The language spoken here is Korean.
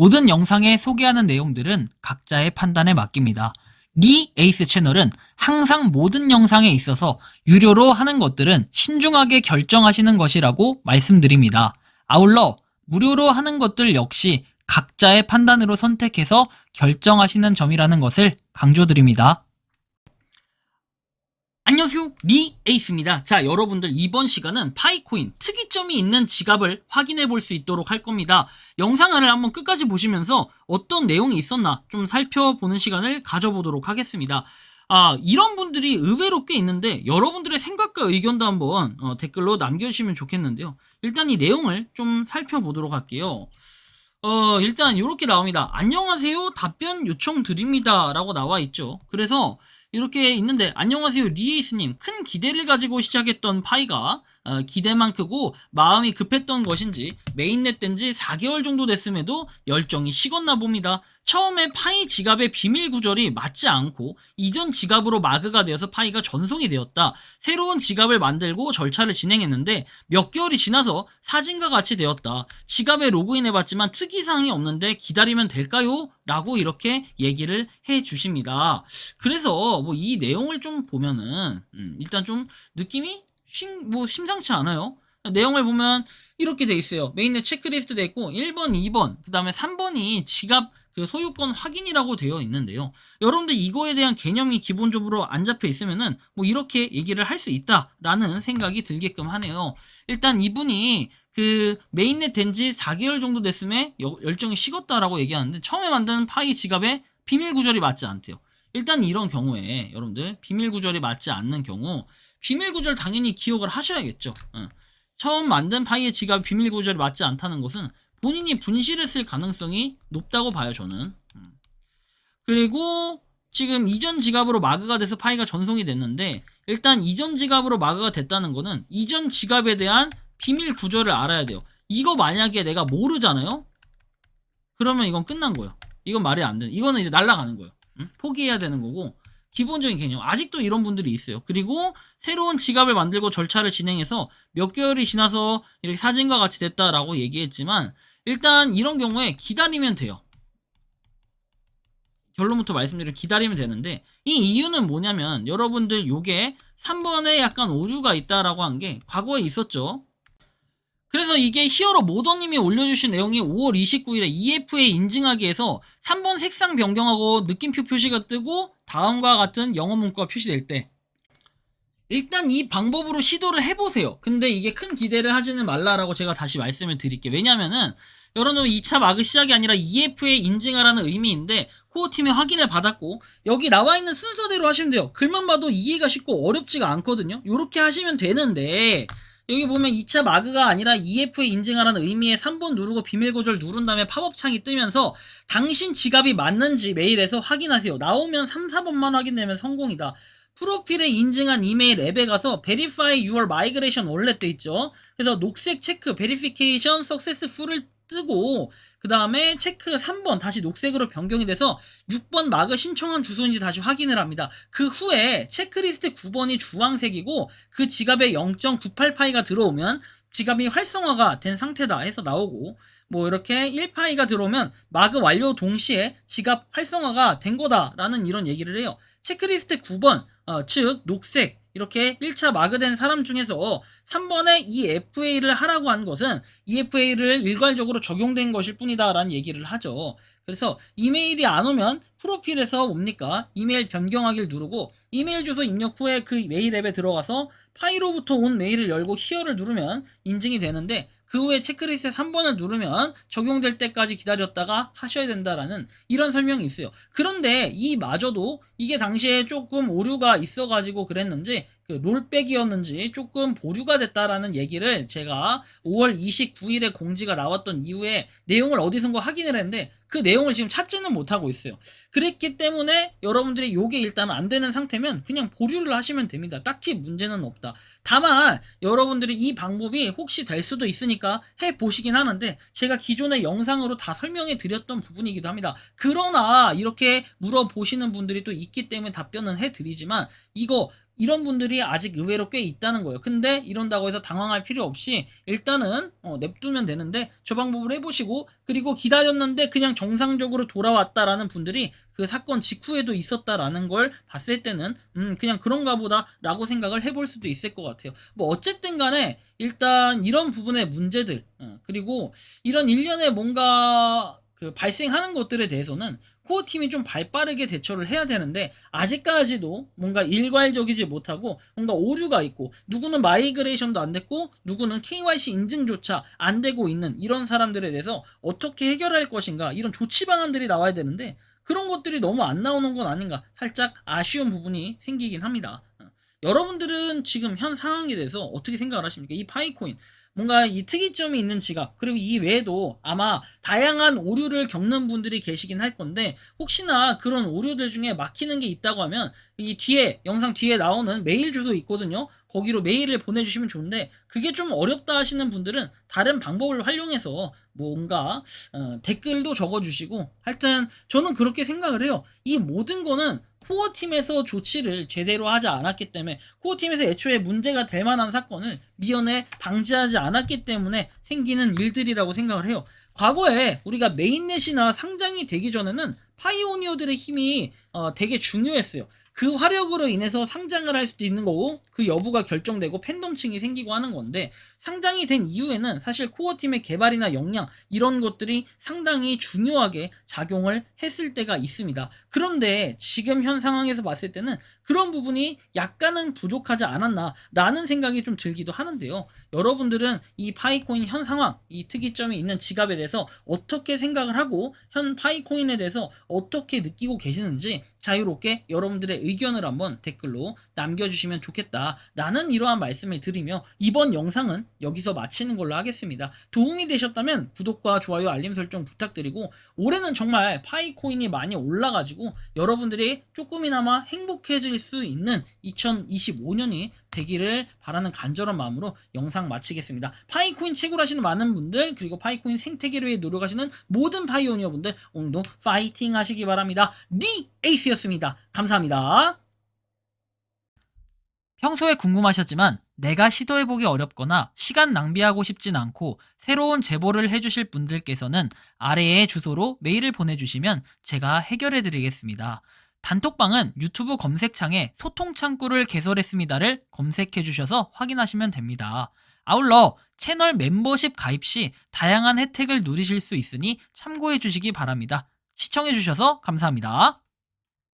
모든 영상에 소개하는 내용들은 각자의 판단에 맡깁니다. 리 에이스 채널은 항상 모든 영상에 있어서 유료로 하는 것들은 신중하게 결정하시는 것이라고 말씀드립니다. 아울러 무료로 하는 것들 역시 각자의 판단으로 선택해서 결정하시는 점이라는 것을 강조드립니다. 안녕하세요, 리 에이스입니다. 자, 여러분들 이번 시간은 파이코인 특이점이 있는 지갑을 확인해 볼 수 있도록 할 겁니다. 영상을 한번 끝까지 보시면서 어떤 내용이 있었나 좀 살펴보는 시간을 가져보도록 하겠습니다. 이런 분들이 의외로 꽤 있는데 여러분들의 생각과 의견도 한번 댓글로 남겨주시면 좋겠는데요. 일단 이 내용을 좀 살펴보도록 할게요. 일단 이렇게 나옵니다. 안녕하세요, 답변 요청 드립니다 라고 나와 있죠. 그래서 이렇게 있는데, 안녕하세요 리에이스님, 큰 기대를 가지고 시작했던 파이가 기대만 크고 마음이 급했던 것인지 메인넷 된 지 4개월 정도 됐음에도 열정이 식었나 봅니다. 처음에 파이 지갑의 비밀 구절이 맞지 않고 이전 지갑으로 마그가 되어서 파이가 전송이 되었다. 새로운 지갑을 만들고 절차를 진행했는데 몇 개월이 지나서 사진과 같이 되었다. 지갑에 로그인해봤지만 특이사항이 없는데 기다리면 될까요? 라고 이렇게 얘기를 해주십니다. 그래서 뭐 이 내용을 좀 보면은 일단 좀 느낌이 심상치 않아요. 내용을 보면 이렇게 돼 있어요. 메인넷 체크리스트 돼 있고 1번, 2번, 그 다음에 3번이 지갑 그 소유권 확인이라고 되어 있는데요. 여러분들 이거에 대한 개념이 기본적으로 안 잡혀 있으면은 뭐 이렇게 얘기를 할 수 있다라는 생각이 들게끔 하네요. 일단 이분이 그 메인넷 된 지 4개월 정도 됐음에 열정이 식었다라고 얘기하는데 처음에 만든 파이 지갑에 비밀 구절이 맞지 않대요. 일단 이런 경우에 여러분들 비밀 구절이 맞지 않는 경우 비밀 구절 당연히 기억을 하셔야겠죠. 처음 만든 파이의 지갑 비밀 구절이 맞지 않다는 것은 본인이 분실했을 가능성이 높다고 봐요, 저는. 그리고 지금 이전 지갑으로 마그가 돼서 파이가 전송이 됐는데 일단 이전 지갑으로 마그가 됐다는 거는 이전 지갑에 대한 비밀 구절을 알아야 돼요. 이거 만약에 내가 모르잖아요? 그러면 이건 끝난 거예요. 이건 말이 안 되는, 이거는 이제 날아가는 거예요. 포기해야 되는 거고, 기본적인 개념. 아직도 이런 분들이 있어요. 그리고 새로운 지갑을 만들고 절차를 진행해서 몇 개월이 지나서 이렇게 사진과 같이 됐다라고 얘기했지만 일단 이런 경우에 기다리면 돼요. 결론부터 말씀드리면 기다리면 되는데, 이 이유는 뭐냐면 여러분들 요게 3번에 약간 오류가 있다라고 한 게 과거에 있었죠. 그래서 이게 히어로 모더님이 올려주신 내용이 5월 29일에 EFA 인증하기에서 3번 색상 변경하고 느낌표 표시가 뜨고 다음과 같은 영어 문구가 표시될 때 일단 이 방법으로 시도를 해보세요. 근데 이게 큰 기대를 하지는 말라라고 제가 다시 말씀을 드릴게요. 왜냐면은 여러분 2차 마그 시작이 아니라 EFA 인증하라는 의미인데 코어팀의 확인을 받았고 여기 나와있는 순서대로 하시면 돼요. 글만 봐도 이해가 쉽고 어렵지가 않거든요. 이렇게 하시면 되는데 여기 보면 2차 마그가 아니라 EFA 인증하라는 의미의 3번 누르고 비밀 구절 누른 다음에 팝업 창이 뜨면서 당신 지갑이 맞는지 메일에서 확인하세요. 나오면 3, 4번만 확인되면 성공이다. 프로필에 인증한 이메일 앱에 가서 Verify your migration wallet 돼 있죠. 그래서 녹색 체크 Verification Successful을 뜨고 그 다음에 체크 3번 다시 녹색으로 변경이 돼서 6번 마그 신청한 주소인지 다시 확인을 합니다. 그 후에 체크리스트 9번이 주황색이고 그 지갑에 0.98파이가 들어오면 지갑이 활성화가 된 상태다 해서 나오고, 뭐 이렇게 1파이가 들어오면 마그 완료 동시에 지갑 활성화가 된 거다라는 이런 얘기를 해요. 체크리스트 9번 즉 녹색 이렇게 1차 마그된 사람 중에서 3번에 EFA를 하라고 한 것은 EFA를 일괄적으로 적용된 것일 뿐이다 라는 얘기를 하죠. 그래서 이메일이 안 오면 프로필에서 뭡니까? 이메일 변경하기를 누르고 이메일 주소 입력 후에 그 메일 앱에 들어가서 파이로부터 온 메일을 열고 히어를 누르면 인증이 되는데 그 후에 체크리스트 3번을 누르면 적용될 때까지 기다렸다가 하셔야 된다라는 이런 설명이 있어요. 그런데 이마저도 이게 당시에 조금 오류가 있어가지고 그랬는지 그 롤백이었는지 조금 보류가 됐다라는 얘기를 제가 5월 29일에 공지가 나왔던 이후에 내용을 어디선가 확인을 했는데 그 내용을 지금 찾지는 못하고 있어요. 그랬기 때문에 여러분들이 요게 일단 안 되는 상태면 그냥 보류를 하시면 됩니다. 딱히 문제는 없다. 다만 여러분들이 이 방법이 혹시 될 수도 있으니까 해보시긴 하는데 제가 기존의 영상으로 다 설명해 드렸던 부분이기도 합니다. 그러나 이렇게 물어보시는 분들이 또 있기 때문에 답변은 해드리지만 이런 분들이 아직 의외로 꽤 있다는 거예요. 근데 이런다고 해서 당황할 필요 없이 일단은 냅두면 되는데 저 방법을 해보시고 그리고 기다렸는데 그냥 정상적으로 돌아왔다라는 분들이 그 사건 직후에도 있었다라는 걸 봤을 때는 그냥 그런가 보다라고 생각을 해볼 수도 있을 것 같아요. 뭐 어쨌든 간에 일단 이런 부분의 문제들 그리고 이런 일련의 뭔가 그 발생하는 것들에 대해서는 코어 팀이 좀 발빠르게 대처를 해야 되는데 아직까지도 뭔가 일괄적이지 못하고 뭔가 오류가 있고 누구는 마이그레이션도 안 됐고 누구는 KYC 인증조차 안 되고 있는 이런 사람들에 대해서 어떻게 해결할 것인가 이런 조치 방안들이 나와야 되는데 그런 것들이 너무 안 나오는 건 아닌가 살짝 아쉬운 부분이 생기긴 합니다. 여러분들은 지금 현 상황에 대해서 어떻게 생각을 하십니까? 이 파이코인 뭔가 이 특이점이 있는 지갑 그리고 이 외에도 아마 다양한 오류를 겪는 분들이 계시긴 할 건데 혹시나 그런 오류들 중에 막히는 게 있다고 하면 이 뒤에 영상 뒤에 나오는 메일 주소 있거든요. 거기로 메일을 보내주시면 좋은데 그게 좀 어렵다 하시는 분들은 다른 방법을 활용해서 뭔가 댓글도 적어주시고 하여튼 저는 그렇게 생각을 해요. 이 모든 거는 코어팀에서 조치를 제대로 하지 않았기 때문에 코어팀에서 애초에 문제가 될 만한 사건을 미연에 방지하지 않았기 때문에 생기는 일들이라고 생각을 해요. 과거에 우리가 메인넷이나 상장이 되기 전에는 파이오니어들의 힘이 되게 중요했어요. 그 화력으로 인해서 상장을 할 수도 있는 거고 그 여부가 결정되고 팬덤층이 생기고 하는 건데 상장이 된 이후에는 사실 코어팀의 개발이나 역량 이런 것들이 상당히 중요하게 작용을 했을 때가 있습니다. 그런데 지금 현 상황에서 봤을 때는 그런 부분이 약간은 부족하지 않았나 라는 생각이 좀 들기도 하는데요. 여러분들은 이 파이코인 현 상황, 이 특이점이 있는 지갑에 대해서 어떻게 생각을 하고 현 파이코인에 대해서 어떻게 느끼고 계시는지 자유롭게 여러분들의 의견을 한번 댓글로 남겨주시면 좋겠다 라는 이러한 말씀을 드리며 이번 영상은 여기서 마치는 걸로 하겠습니다. 도움이 되셨다면 구독과 좋아요 알림 설정 부탁드리고 올해는 정말 파이코인이 많이 올라가지고 여러분들이 조금이나마 행복해질 수 있는 2025년이 되기를 바라는 간절한 마음으로 영상 마치겠습니다. 파이코인 채굴하시는 많은 분들 그리고 파이코인 생태계를 위해 노력하시는 모든 파이오니어 분들 오늘도 파이팅 하시기 바랍니다. 리 에이스였습니다. 감사합니다. 평소에 궁금하셨지만 내가 시도해보기 어렵거나 시간 낭비하고 싶진 않고 새로운 제보를 해주실 분들께서는 아래의 주소로 메일을 보내주시면 제가 해결해드리겠습니다. 단톡방은 유튜브 검색창에 소통창구를 개설했습니다를 검색해주셔서 확인하시면 됩니다. 아울러 채널 멤버십 가입 시 다양한 혜택을 누리실 수 있으니 참고해주시기 바랍니다. 시청해주셔서 감사합니다.